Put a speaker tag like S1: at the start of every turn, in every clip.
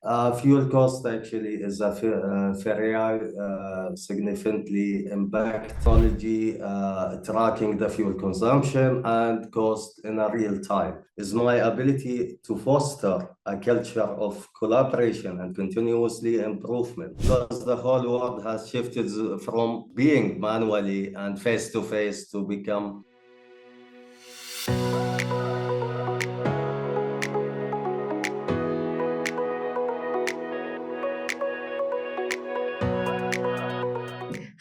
S1: Fuel cost actually is a very significantly impact technology, tracking the fuel consumption and cost in a real time. Is my ability to foster a culture of collaboration and continuously improvement, because the whole world has shifted from being manually and face-to-face to become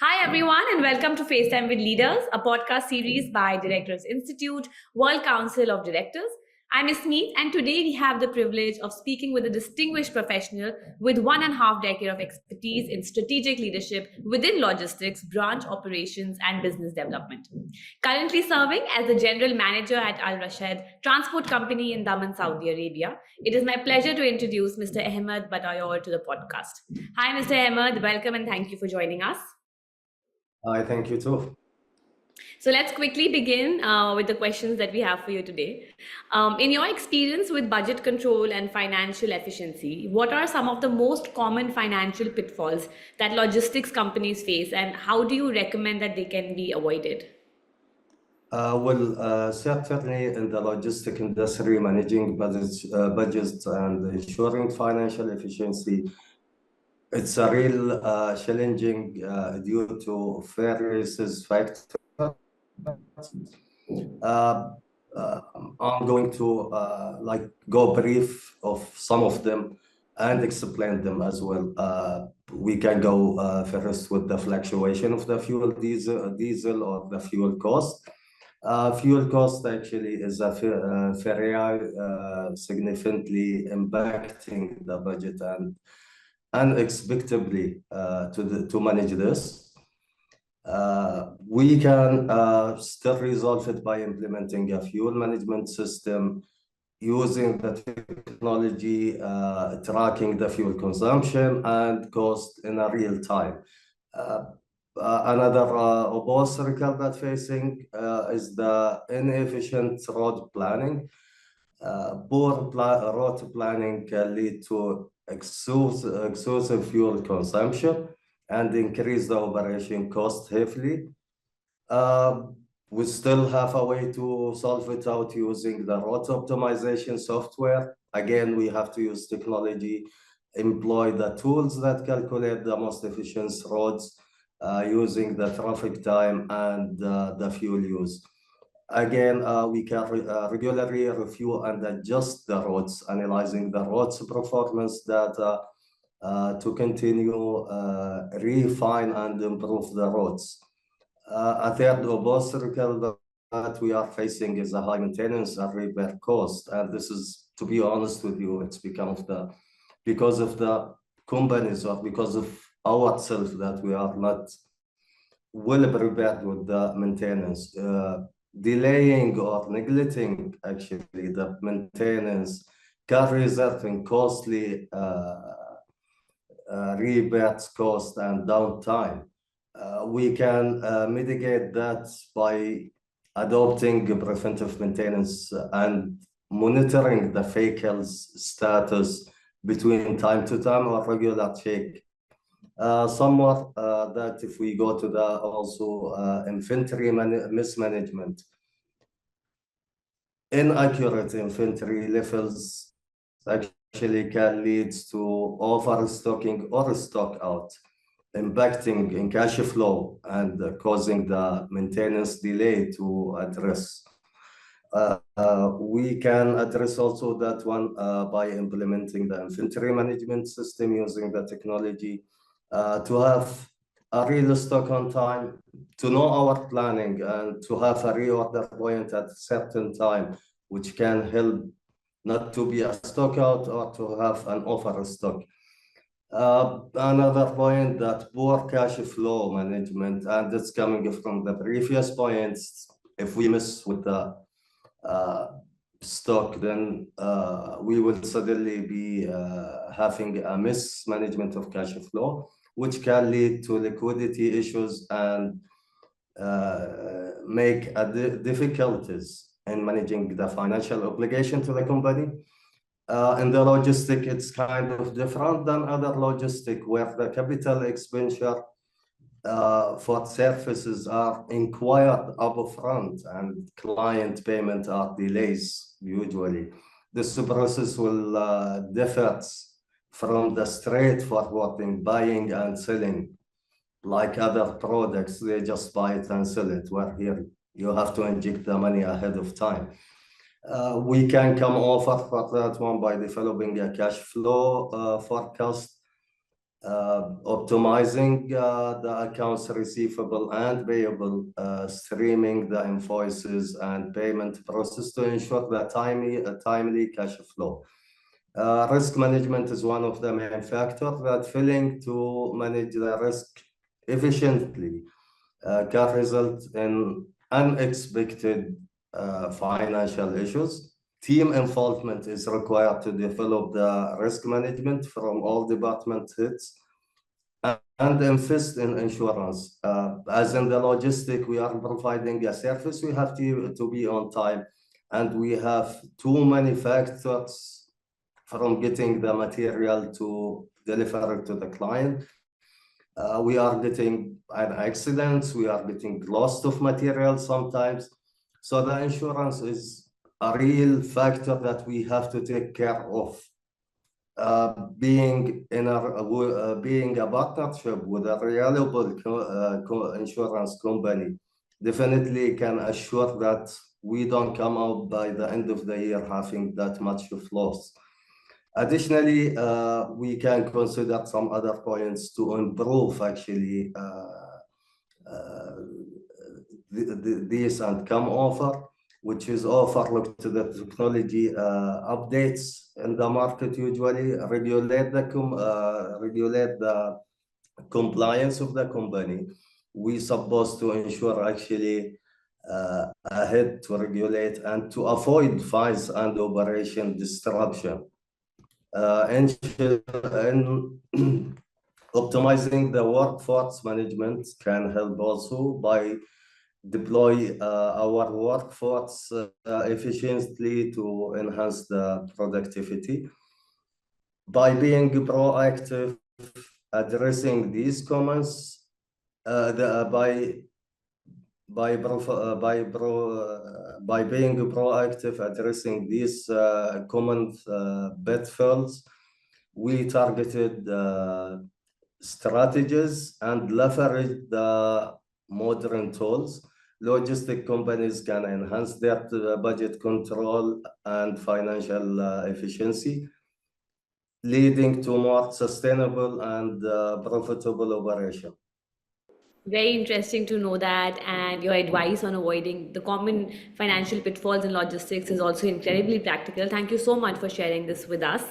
S2: Hi, everyone, and welcome to FaceTime with Leaders, a podcast series by Directors Institute, World Council of Directors. I'm esteemed, and today we have the privilege of speaking with a distinguished professional with 1.5 decades of expertise in strategic leadership within logistics, branch operations, and business development. Currently serving as the General Manager at ALRashed Transport Company in Dammam, Saudi Arabia, it is my pleasure to introduce Mr. Ahmed Battoyor to the podcast. Hi, Mr. Ahmed, welcome and thank you for joining us.
S1: I thank you too.
S2: So let's quickly begin with the questions that we have for you today. In your experience with budget control and financial efficiency, what are some of the most common financial pitfalls that logistics companies face, and how do you recommend that they can be avoided?
S1: Certainly in the logistic industry, managing budgets and ensuring financial efficiency, it's a real challenging due to various factors. I'm going to go brief of some of them and explain them as well. We can go first with the fluctuation of the fuel diesel or the fuel cost. Fuel cost actually is a very significantly impacting the budget and unexpectedly to manage this. We can still resolve it by implementing a fuel management system, using the technology, tracking the fuel consumption and cost in a real time. Another obstacle that facing is the inefficient road planning. Poor road planning can lead to excessive fuel consumption and increase the operation cost heavily. We still have a way to solve it out using the route optimization software. Again, we have to use technology, employ the tools that calculate the most efficient roads using the traffic time and the fuel use. Again, we can regularly review and adjust the roads, analyzing the roads performance data to continue refine and improve the roads. A third obstacle that we are facing is a high maintenance and repair cost, and this is, to be honest with you, it's because of the companies or because of ourselves that we are not well prepared with the maintenance. Delaying or neglecting actually the maintenance can result in costly repairs cost and downtime. We can mitigate that by adopting preventive maintenance and monitoring the vehicle's status between time to time or regular check. Somewhat that if we go to the also inventory mismanagement, inaccurate inventory levels actually can lead to overstocking or stock out, impacting in cash flow and causing the maintenance delay to address. We can address also that one by implementing the inventory management system using the technology to have a real stock on time, to know our planning, and to have a reorder point at a certain time, which can help not to be a stock out or to have an overstock. Another point, that poor cash flow management, and it's coming from the previous points. If we miss with the stock, then we will suddenly be having a mismanagement of cash flow, which can lead to liquidity issues and make difficulties in managing the financial obligation to the company. In the logistic, it's kind of different than other logistic, where the capital expenditure for services are inquired upfront and client payment are delays usually. This process will differ from the straightforward buying and selling. Like other products, they just buy it and sell it. Where here you have to inject the money ahead of time. We can come over for that one by developing a cash flow forecast, optimizing the accounts receivable and payable, streaming the invoices and payment process to ensure the timely cash flow. Risk management is one of the main factors that failing to manage the risk efficiently can result in unexpected financial issues. Team involvement is required to develop the risk management from all department heads and invest in insurance. As in the logistic, we are providing a service, we have to be on time, and we have too many factors from getting the material to deliver it to the client. We are getting an accident, we are getting lost of material sometimes. So the insurance is a real factor that we have to take care of. Being a partnership with a reliable insurance company definitely can assure that we don't come out by the end of the year having that much of loss. Additionally, we can consider some other points to improve actually this and come over, which is overlooked to the technology updates in the market usually, regulate the compliance of the company. We supposed to ensure actually ahead to regulate and to avoid fines and operation disruption. And optimizing the workforce management can help also by deploy our workforce efficiently to enhance the productivity. By being proactive, addressing these comments, by being proactive, addressing these common pitfalls, we targeted strategies and leverage the modern tools. Logistic companies can enhance their budget control and financial efficiency, leading to more sustainable and profitable operation.
S2: Very interesting to know that, and your advice on avoiding the common financial pitfalls in logistics is also incredibly practical. Thank you so much for sharing this with us.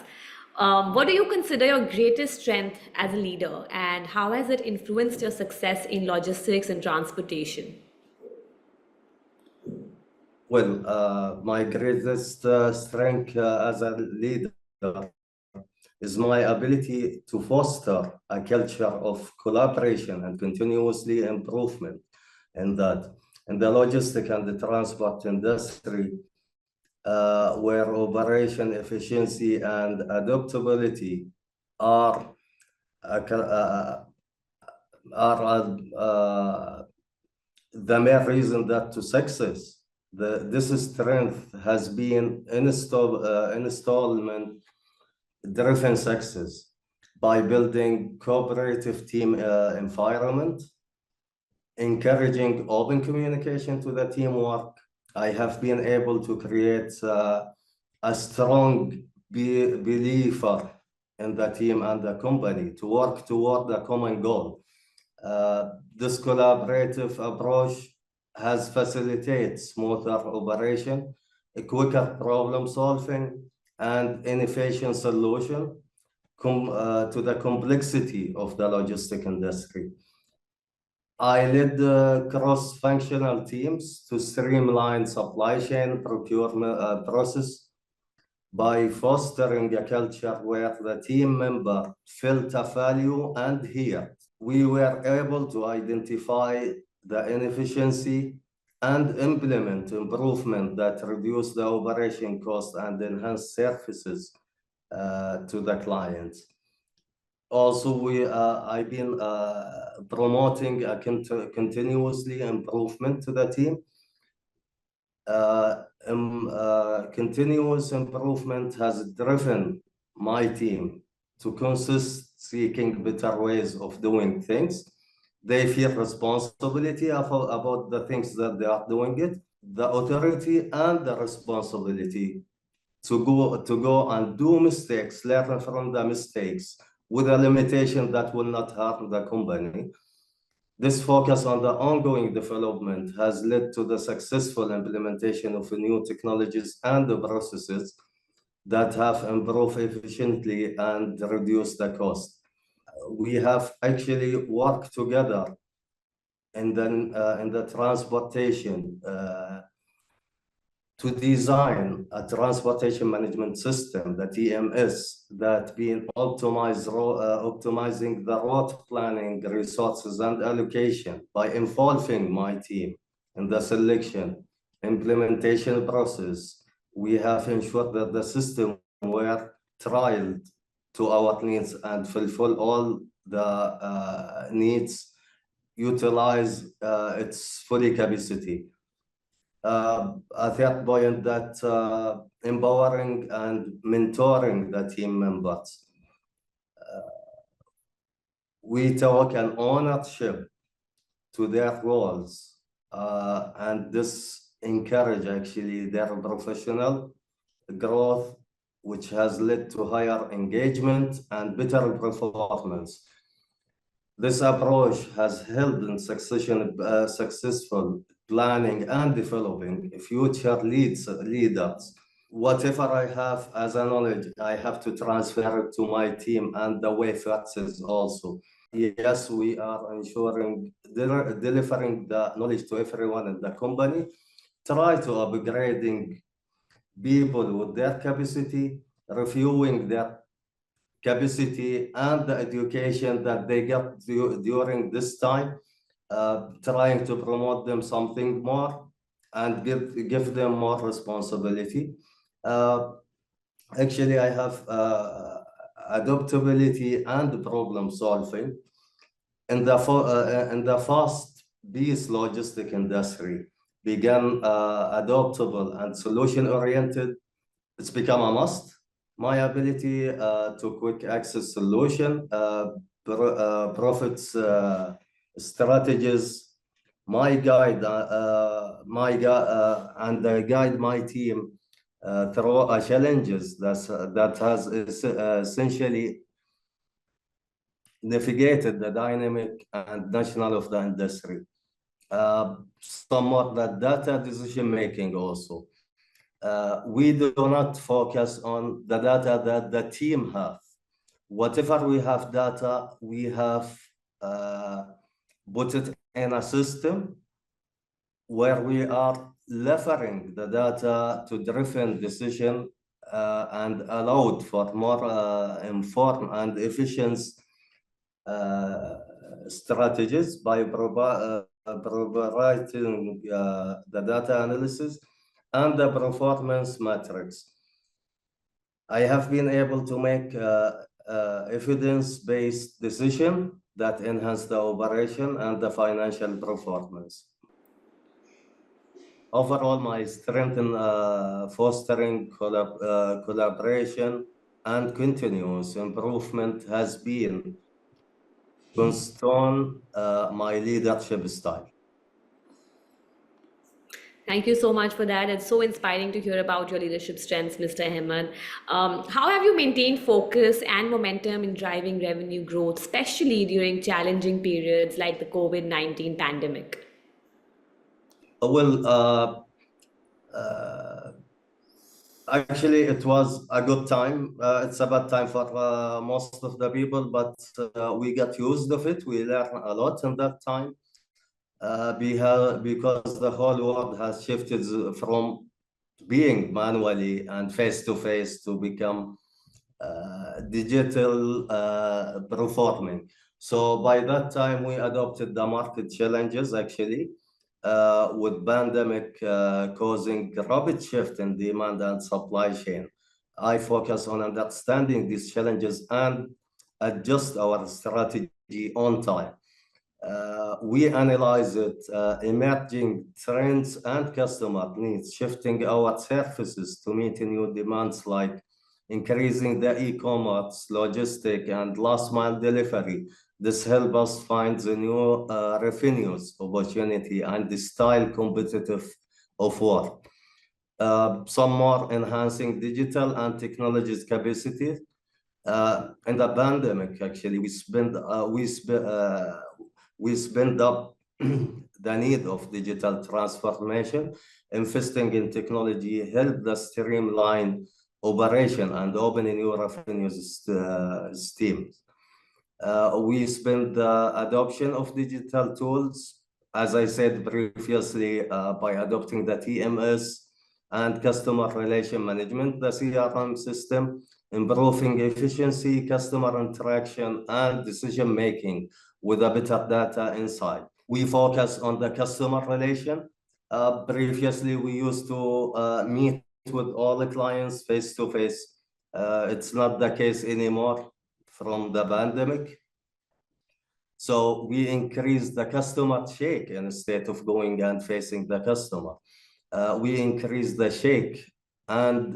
S2: What do you consider your greatest strength as a leader, and how has it influenced your success in logistics and transportation?
S1: Well, my greatest strength as a leader is my ability to foster a culture of collaboration and continuously improvement in that. In the logistic and the transport industry, where operation efficiency and adaptability are the main reason that to success. This strength has been installment-driven success by building cooperative team environment, encouraging open communication to the teamwork. I have been able to create a strong believer in the team and the company to work toward the common goal. This collaborative approach has facilitated smoother operation, a quicker problem solving, and innovation solution to the complexity of the logistic industry. I led cross-functional teams to streamline supply chain procurement process by fostering a culture where the team member felt a value and heard. We were able to identify the inefficiency and implement improvement that reduce the operation cost and enhance services to the clients. Also, I've been promoting a continuously improvement to the team. Continuous improvement has driven my team to consist seeking better ways of doing things. They feel responsibility about the things that they are doing it, the authority and the responsibility to go and do mistakes, learn from the mistakes with a limitation that will not harm the company. This focus on the ongoing development has led to the successful implementation of new technologies and the processes that have improved efficiently and reduced the cost. We have actually worked together in the transportation to design a transportation management system, the TMS, that being optimizing the route planning, resources, and allocation by involving my team in the selection, implementation process. We have ensured that the system were trialed to our needs and fulfill all the needs, utilize its fully capacity. A third point that empowering and mentoring the team members. We took an ownership to their roles, and this encourage actually their professional growth, which has led to higher engagement and better performance. This approach has helped in successful planning and developing future leaders. Whatever I have as a knowledge, I have to transfer it to my team and the way forces also. Yes, we are ensuring delivering the knowledge to everyone in the company, try to upgrading people with their capacity, reviewing their capacity and the education that they get during this time, trying to promote them something more and give them more responsibility. Actually, I have adaptability and problem solving in the fast-paced logistic industry. Began adaptable and solution-oriented. It's become a must. My ability to quick access solution, profits strategies, my guide and guide my team through challenges that has essentially navigated the dynamic and national of the industry. Somewhat the data decision making also. We do not focus on the data that the team have. Whatever we have data, we have put it in a system where we are leveraging the data to driven decision and allowed for more informed and efficient strategies by providing the data analysis and the performance metrics. I have been able to make evidence-based decision that enhance the operation and the financial performance. Overall, my strength in fostering collaboration and continuous improvement has been constant my leadership style.
S2: Thank you so much for that. It's so inspiring to hear about your leadership strengths, Mr. Ahmed. How have you maintained focus and momentum in driving revenue growth, especially during challenging periods like the COVID-19 pandemic?
S1: Well, actually, it was a good time. It's a bad time for most of the people, but we got used of it. We learned a lot in that time. Because the whole world has shifted from being manually and face-to-face to become digital performing. So by that time, we adopted the market challenges actually, with pandemic causing rapid shift in demand and supply chain. I focus on understanding these challenges and adjust our strategy on time. We analyze it, emerging trends and customer needs, shifting our services to meet new demands like increasing the e-commerce, logistic, and last mile delivery. This helps us find the new revenues opportunity and the style competitive of work. Some more enhancing digital and technologies capacity. In the pandemic, actually, we spend up the need of digital transformation. Investing in technology helped us streamline operation and open new revenues streams. We spend the adoption of digital tools, as I said previously, by adopting the TMS and customer relation management, the CRM system, improving efficiency, customer interaction, and decision-making with a better data insight. We focus on the customer relation. Previously, we used to meet with all the clients face-to-face. It's not the case anymore from the pandemic. So we increased the customer shake instead of going and facing the customer. We increased the shake and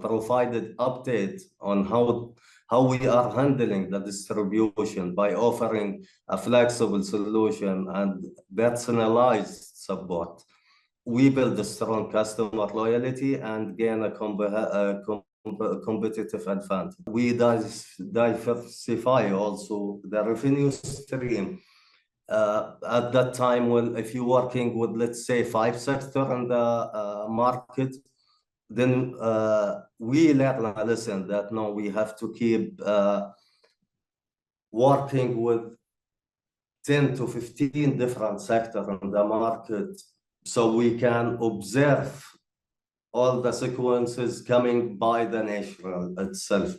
S1: provided updates on how we are handling the distribution by offering a flexible solution and personalized support. We build a strong customer loyalty and gain a competitive advantage. We diversify also the revenue stream. At that time, well, if you're working with, let's say, 5 sectors in the market, then we learn a lesson that no, we have to keep working with 10 to 15 different sectors in the market so we can observe all the sequences coming by the nature itself.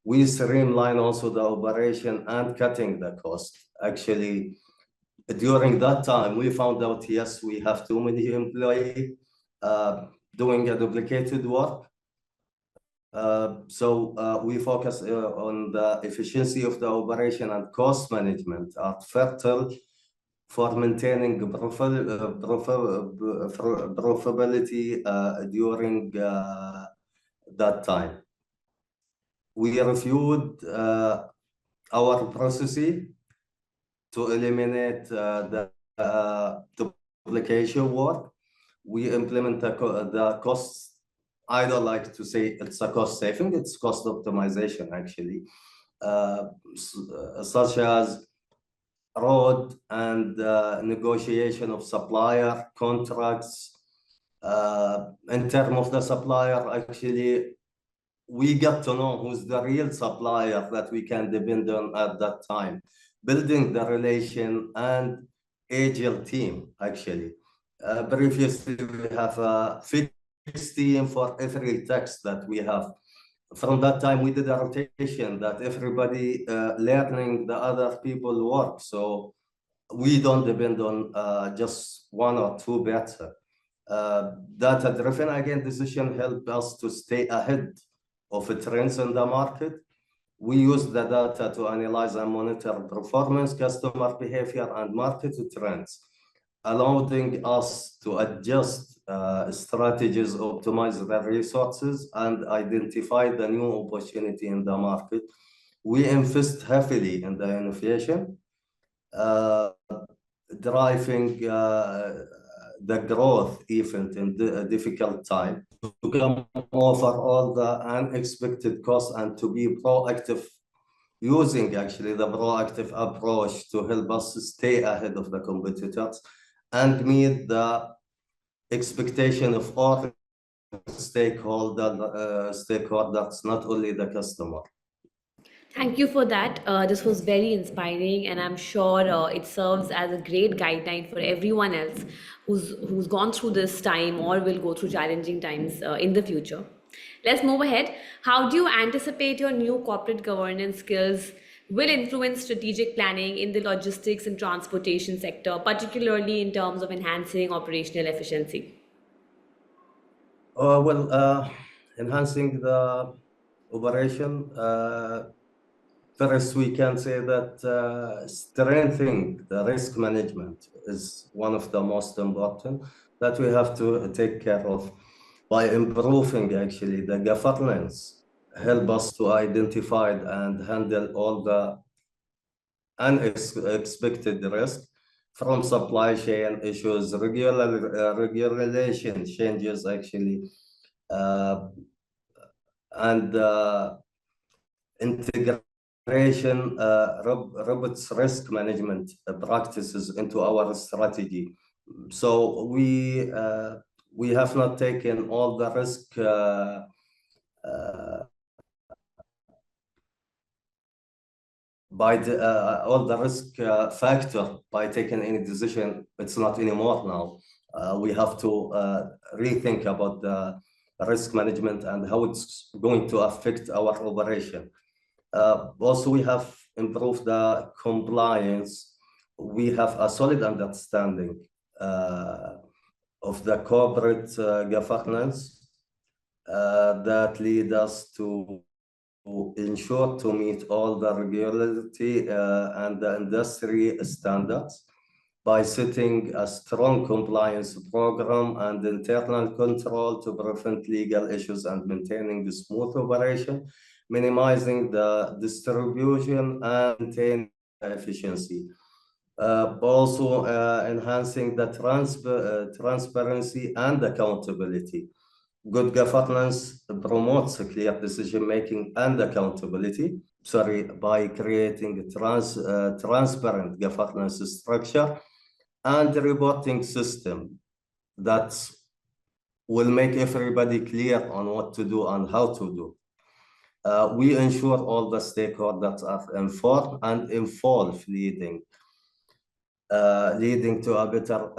S1: We streamline also the operation and cutting the cost. Actually, during that time, we found out, yes, we have too many employees doing a duplicated work. So we focus on the efficiency of the operation and cost management are fertile for maintaining profitability during that time. We reviewed our processes to eliminate the duplication work. We implement the costs. I don't like to say it's a cost saving, it's cost optimization actually, such as road and negotiation of supplier contracts. In terms of the supplier, actually, we get to know who's the real supplier that we can depend on at that time. Building the relation and agile team, actually. Previously, we have a fixed team for every task that we have. From that time, we did a rotation that everybody learning the other people's work. So we don't depend on just one or two better. Data-driven, again, decision help us to stay ahead of trends in the market. We use the data to analyze and monitor performance, customer behavior, and market trends, allowing us to adjust strategies, optimize the resources, and identify the new opportunity in the market. We invest heavily in the innovation, driving the growth even in the difficult time, to come over all the unexpected costs and to be proactive, using actually the proactive approach to help us stay ahead of the competitors and meet the expectation of all stakeholders, not only the customer.
S2: Thank you for that. This was very inspiring, and I'm sure it serves as a great guideline for everyone else who's gone through this time or will go through challenging times in the future. Let's move ahead. How do you anticipate your new corporate governance skills will influence strategic planning in the logistics and transportation sector, particularly in terms of enhancing operational efficiency?
S1: enhancing the operation. First, we can say that strengthening the risk management is one of the most important that we have to take care of by improving actually the governance, help us to identify and handle all the unexpected risk from supply chain issues, regulation changes actually, and integration robots risk management practices into our strategy. So we have not taken all the risk by all the risk factor by taking any decision. It's not anymore now. We have to rethink about the risk management and how it's going to affect our operation. Also, we have improved the compliance. We have a solid understanding of the corporate governance that lead us to ensure to meet all the regularity and the industry standards by setting a strong compliance program and internal control to prevent legal issues and maintaining a smooth operation, minimizing the distribution and maintaining efficiency. Also enhancing the transparency and accountability. Good governance promotes clear decision-making and accountability, by creating a transparent governance structure and reporting system that will make everybody clear on what to do and how to do. We ensure all the stakeholders are informed and involved, leading to a better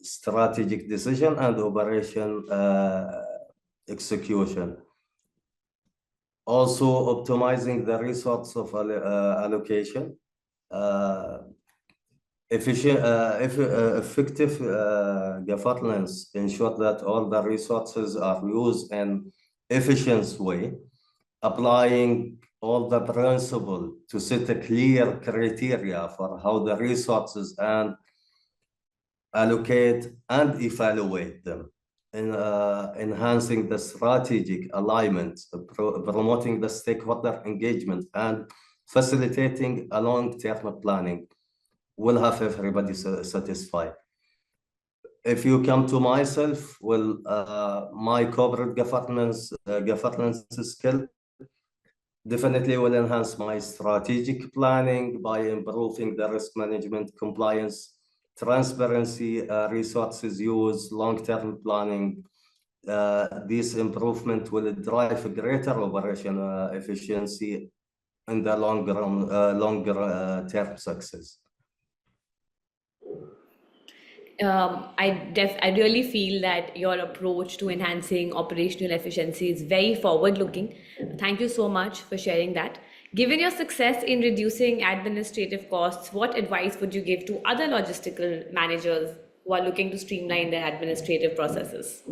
S1: strategic decision and operation execution. Also, optimizing the resource of allocation. Effective governance ensure that all the resources are used in efficient way, applying all the principle to set a clear criteria for how the resources and allocate and evaluate them, and enhancing the strategic alignment, promoting the stakeholder engagement, and facilitating a long-term planning will have everybody satisfied. If you come to myself, well, my corporate governance skill definitely will enhance my strategic planning by improving the risk management, compliance, transparency, resources use, long-term planning. This improvement will drive greater operation efficiency in the longer term success.
S2: I really feel that your approach to enhancing operational efficiency is very forward-looking. Thank you so much for sharing that. Given your success in reducing administrative costs, what advice would you give to other logistical managers who are looking to streamline their administrative processes?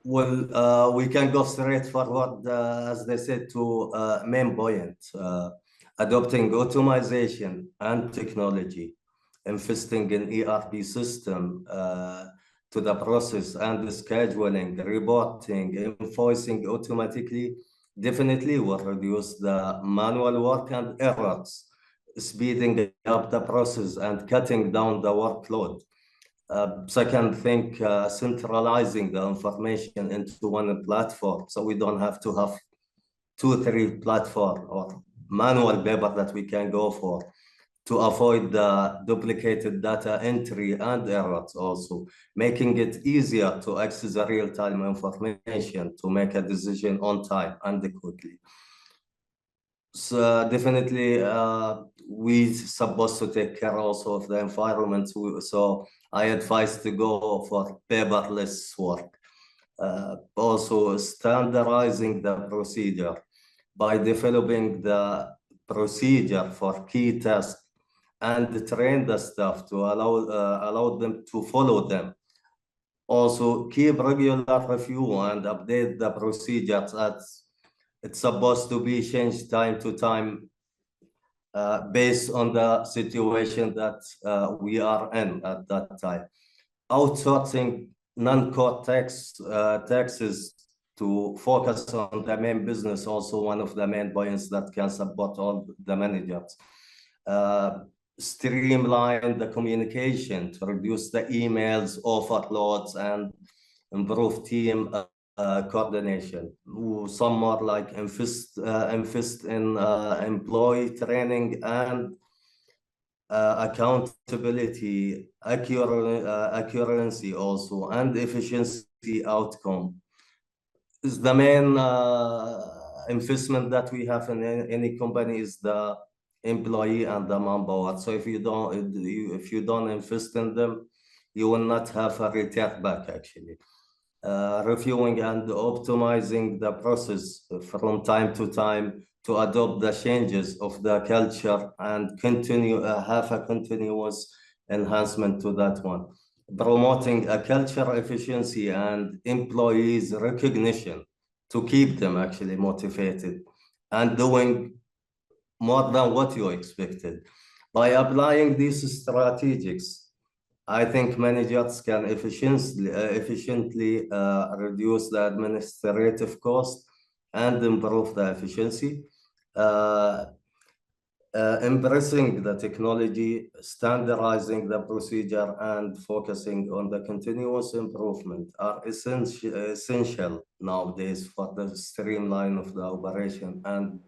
S1: We can go straight forward, as they said, to main point, adopting automation and technology, investing in ERP system to the process and the scheduling, reporting, invoicing automatically, definitely will reduce the manual work and errors, speeding up the process and cutting down the workload. Second thing, centralizing the information into one platform, so we don't have to have 2-3 platform or manual paper that we can go for, to avoid the duplicated data entry and errors, also making it easier to access the real-time information to make a decision on time and quickly. So definitely we supposed to take care also of the environment, so I advise to go for paperless work. Also standardizing the procedure by developing the procedure for key tasks and train the staff to allow them to follow them. Also, keep regular review and update the procedures as it's supposed to be changed time to time based on the situation that we are in at that time. Outsourcing non-core taxes to focus on the main business, also one of the main points that can support all the managers. Streamline the communication to reduce the emails, overloads, and improve team coordination. Some more like invest in employee training and accountability, accuracy also, and efficiency outcome is the main investment that we have in any company is the employee and the manpower. So if you don't invest in them, you will not have a return back actually. Reviewing and optimizing the process from time to time to adopt the changes of the culture and have a continuous enhancement to that one. Promoting a culture efficiency and employees recognition to keep them actually motivated and doing more than what you expected. By applying these strategies, I think managers can efficiently reduce the administrative cost and improve the efficiency. Embracing the technology, standardizing the procedure, and focusing on the continuous improvement are essential nowadays for the streamline of the operation and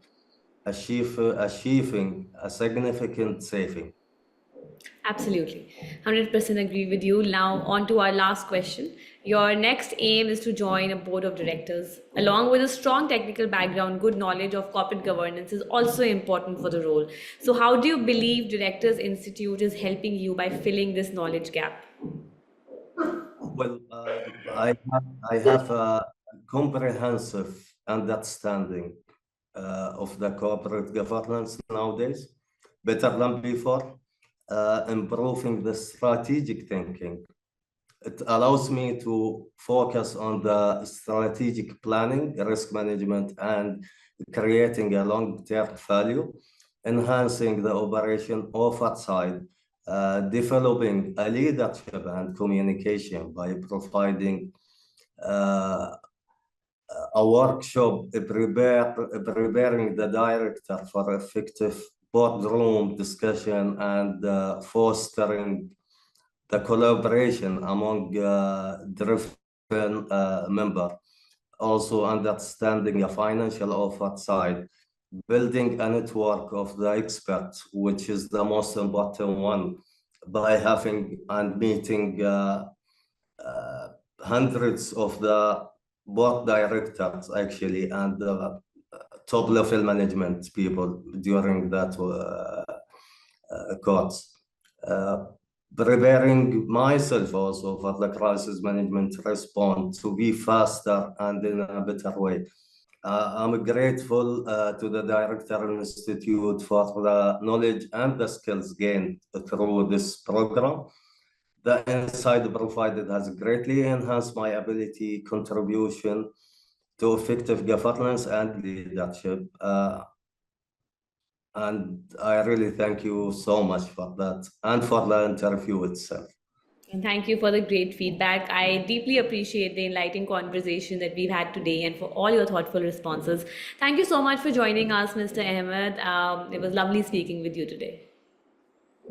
S1: achieving a significant saving.
S2: Absolutely. 100% agree with you. Now, on to our last question. Your next aim is to join a board of directors. Along with a strong technical background, good knowledge of corporate governance is also important for the role. So, how do you believe Directors Institute is helping you by filling this knowledge gap?
S1: Well, I have a comprehensive understanding of the corporate governance nowadays, better than before, improving the strategic thinking. It allows me to focus on the strategic planning, risk management, and creating a long-term value, enhancing the operation oversight, developing a leadership and communication by providing a workshop preparing the director for effective boardroom discussion and fostering the collaboration among different members. Also understanding a financial oversight, building a network of the experts, which is the most important one, by having and meeting hundreds of the board directors actually and top level management people during that course. Preparing myself also for the crisis management response to be faster and in a better way. I'm grateful to the Directors Institute for the knowledge and the skills gained through this program. The insight provided has greatly enhanced my ability contribution to effective governance and leadership. And I really thank you so much for that and for the interview itself.
S2: And thank you for the great feedback. I deeply appreciate the enlightening conversation that we've had today and for all your thoughtful responses. Thank you so much for joining us, Mr. Ahmed. It was lovely speaking with you today.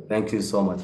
S1: Thank you so much.